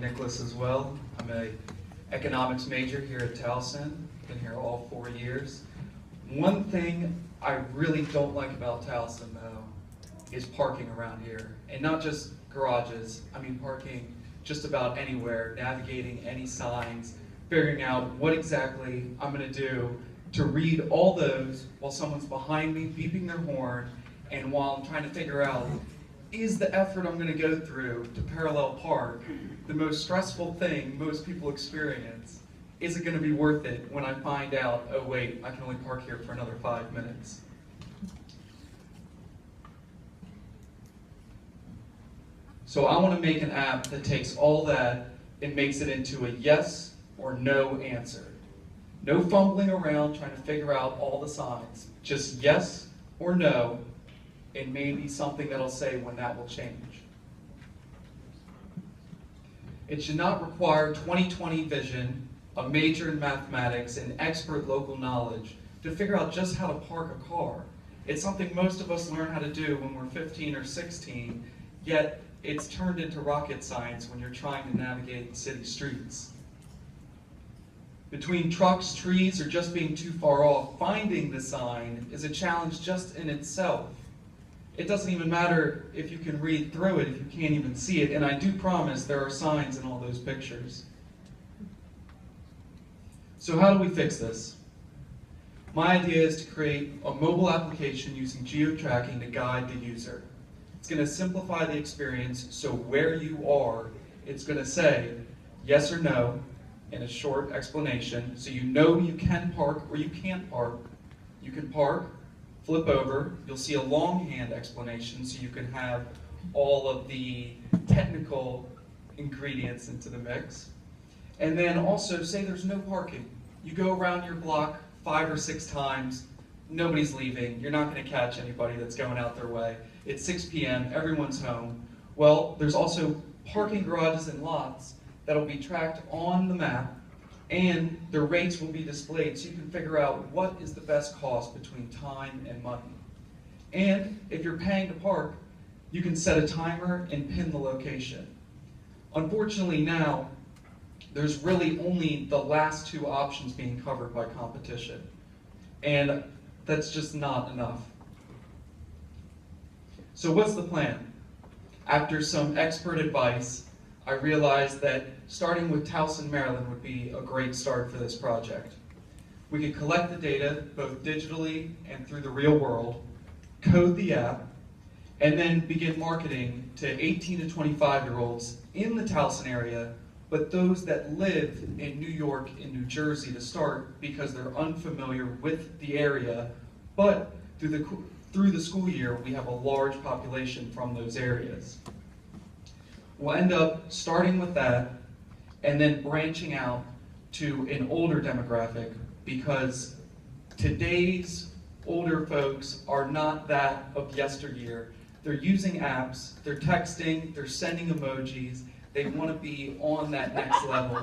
Nicholas as well. I'm an economics major here at Towson. Been here all 4 years. One thing I really don't like about Towson, though, is parking around here. And not just garages, I mean parking just about anywhere, navigating any signs, figuring out what exactly I'm going to do to read all those while someone's behind me beeping their horn, and while I'm trying to figure out, is the effort I'm going to go through to parallel park the most stressful thing most people experience? Is it going to be worth it when I find out, oh wait, I can only park here for another 5 minutes? So I want to make an app that takes all that and makes it into a yes or no answer. No fumbling around trying to figure out all the signs. Just yes or no, and maybe something that'll say when that will change. It should not require 20/20 vision, a major in mathematics, and expert local knowledge to figure out just how to park a car. It's something most of us learn how to do when we're 15 or 16, yet it's turned into rocket science when you're trying to navigate city streets. Between trucks, trees, or just being too far off, finding the sign is a challenge just in itself. It doesn't even matter if you can read through it if you can't even see it, and I do promise there are signs in all those pictures. So how do we fix this? My idea is to create a mobile application using geo-tracking to guide the user. It's going to simplify the experience, so where you are, it's going to say yes or no in a short explanation, so you know you can park or you can't park. You can park, flip over, you'll see a longhand explanation so you can have all of the technical ingredients into the mix. And then also say there's no parking. You go around your block 5 or 6 times, nobody's leaving, you're not going to catch anybody that's going out their way. It's 6 p.m., everyone's home. Well, there's also parking garages and lots that'll be tracked on the map, and their rates will be displayed so you can figure out what is the best cost between time and money. And if you're paying to park, you can set a timer and pin the location. Unfortunately now, there's really only the last 2 options being covered by competition, and that's just not enough. So what's the plan? After some expert advice, I realized that starting with Towson, Maryland would be a great start for this project. We could collect the data both digitally and through the real world, code the app, and then begin marketing to 18 to 25-year-olds in the Towson area, but those that live in New York and New Jersey to start because they're unfamiliar with the area, but through the school year, we have a large population from those areas. We'll end up starting with that and then branching out to an older demographic, because today's older folks are not that of yesteryear. They're using apps, they're texting, they're sending emojis, they want to be on that next level.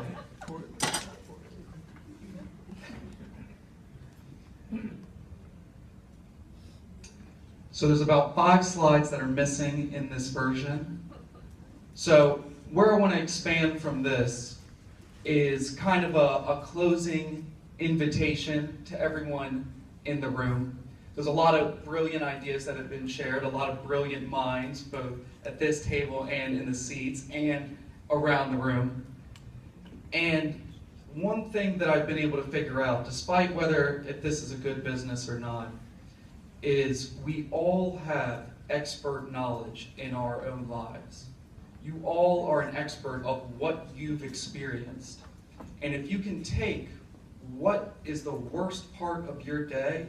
So there's about 5 slides that are missing in this version. So where I want to expand from this is kind of a closing invitation to everyone in the room. There's a lot of brilliant ideas that have been shared, a lot of brilliant minds, both at this table and in the seats and around the room. And one thing that I've been able to figure out, despite whether if this is a good business or not, is we all have expert knowledge in our own lives. You all are an expert of what you've experienced. And if you can take what is the worst part of your day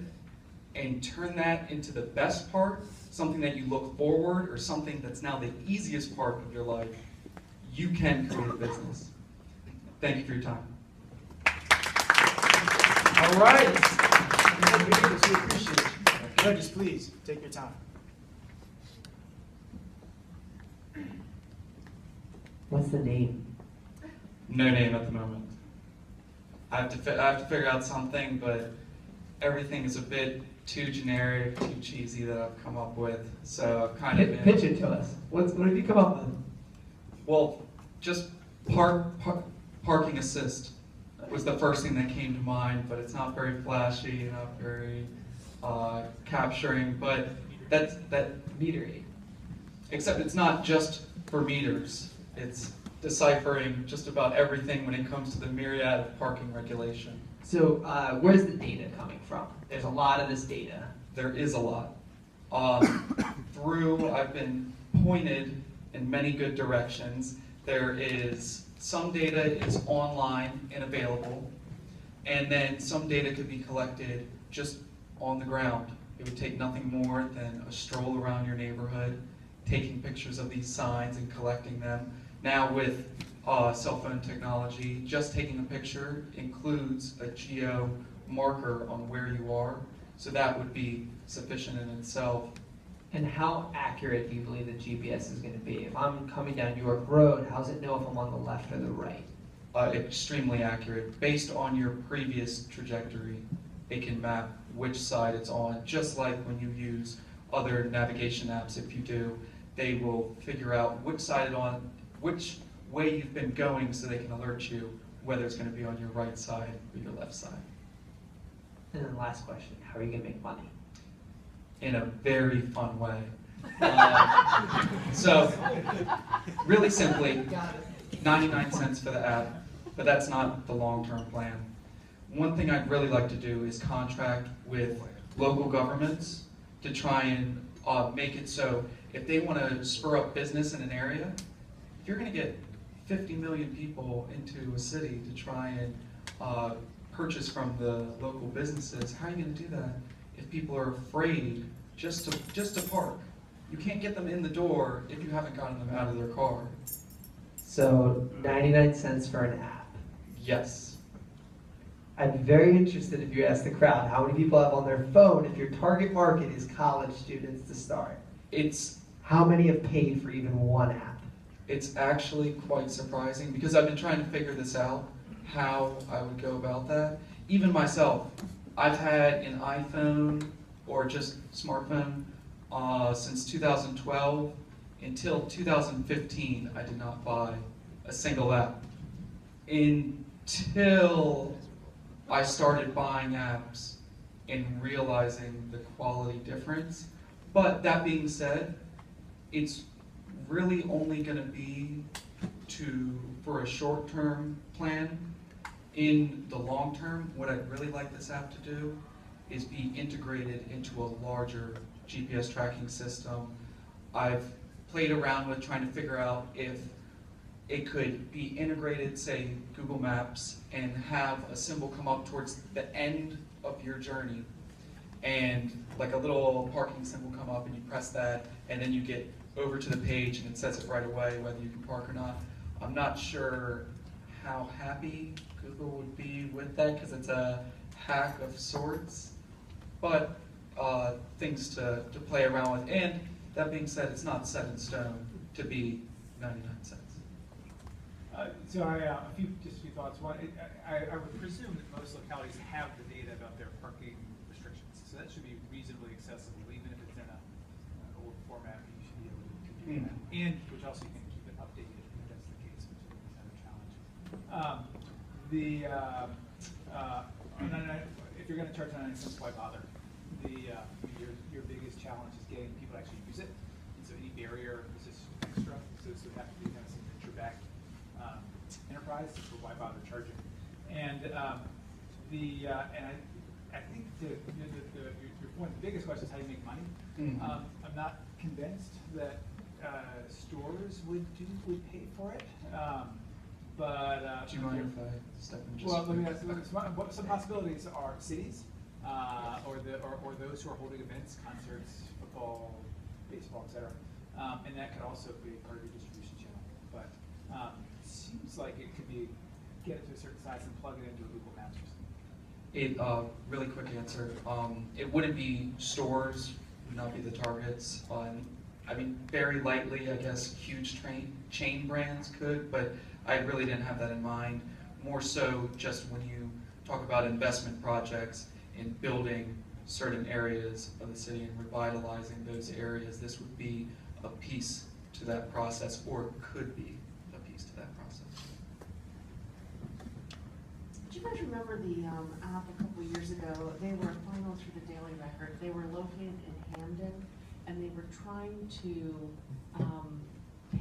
and turn that into the best part, something that you look forward, or something that's now the easiest part of your life, you can create a business. Thank you for your time. All right. We appreciate it. Judges, please take your time. What's the name? No name at the moment. I have to figure out something, but everything is a bit too generic, too cheesy that I've come up with. So I've kind of been... Pitch it to us. What have you come up with? Well, just Parking assist was the first thing that came to mind, but it's not very flashy, not very capturing, but that's Metering. except it's not just for meters. It's deciphering just about everything when it comes to the myriad of parking regulation. So where's the data coming from? There's a lot of this data. There is a lot. I've been pointed in many good directions. There is some data is online and available, and then some data could be collected just on the ground. It would take nothing more than a stroll around your neighborhood, taking pictures of these signs and collecting them. Now with cell phone technology, just taking a picture includes a geo marker on where you are, so that would be sufficient in itself. And how accurate do you believe the GPS is going to be? If I'm coming down York Road, how does it know if I'm on the left or the right? Extremely accurate. Based on your previous trajectory, it can map which side it's on, just like when you use other navigation apps. If you do, they will figure out which side it's on, which way you've been going, so they can alert you whether it's going to be on your right side or your left side. And then last question, how are you going to make money? In a very fun way. So, really simply, 99 cents for the app, but that's not the long-term plan. One thing I'd really like to do is contract with local governments to try and make it so if they want to spur up business in an area, if you're going to get 50 million people into a city to try and purchase from the local businesses, how are you going to do that if people are afraid just to park? You can't get them in the door if you haven't gotten them out of their car. So 99 cents for an app. Yes. I'd be very interested if you ask the crowd how many people have on their phone if your target market is college students to start. How many have paid for even one app? It's actually quite surprising because I've been trying to figure this out, how I would go about that. Even myself, I've had an iPhone or just smartphone since 2012. Until 2015, I did not buy a single app. Until I started buying apps and realizing the quality difference. But that being said, it's really only going to be for a short-term plan. In the long term, what I'd really like this app to do is be integrated into a larger GPS tracking system. I've played around with trying to figure out if it could be integrated, say, Google Maps, and have a symbol come up towards the end of your journey, and like a little parking symbol come up, and you press that, and then you get over to the page, and it says it right away whether you can park or not. I'm not sure how happy Google would be with that because it's a hack of sorts, but things to play around with. And that being said, it's not set in stone to be 99 cents. So a few thoughts. One, I would presume that most localities have the data about their parking restrictions, so that should be reasonably accessible, even if it's in an old format. You should be able to do that, and which also you can keep it updated if that's the case, which is kind of a challenge. If you're going to charge 99 cents, why bother? Your biggest challenge is getting people to actually use it, and so any barrier is just extra. So this would have to be kind of some venture-backed enterprise, so why bother charging? And I think your point, the biggest question is how you make money. I'm not convinced that stores would pay for it. But do you mind if I step in just? Well, let me ask. Some possibilities are cities, or those who are holding events, concerts, football, baseball, etc. And that could also be part of your distribution channel. But it seems like it could be get it to a certain size and plug it into a Google Maps or something. Really quick answer. It wouldn't be stores, would not be the targets. I mean, very lightly, I guess, huge chain brands could, but I really didn't have that in mind. More so just when you talk about investment projects and building certain areas of the city and revitalizing those areas, this would be a piece to that process, or could be a piece to that process. guys remember the app a couple of years ago? They were finalists for the Daily Record. They were located in Hamden, and they were trying to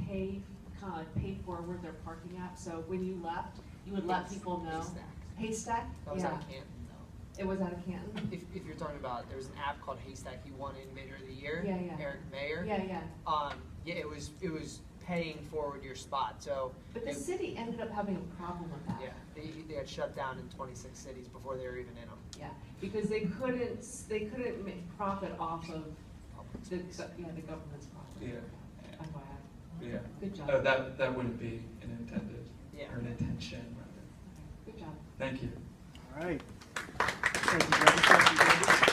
pay forward their parking app. So when you left, you would let people know. Haystack? That was Yeah. out of Canton, though. It was out of Canton? If you're talking about, there was an app called Haystack. He won Innovator of the Year. Yeah, yeah. Eric Mayer. Yeah, yeah. Yeah, it was paying forward your spot. So. But the city ended up having a problem with that. Yeah, they had shut down in 26 cities before they were even in them. Yeah, because they couldn't make profit off of the government's profit. Yeah. FYI. Yeah. Good job. Oh, that wouldn't be an intended, Yeah. or an intention, rather. Good job. Thank you. All right. Thank you, judges. Thank you, judges.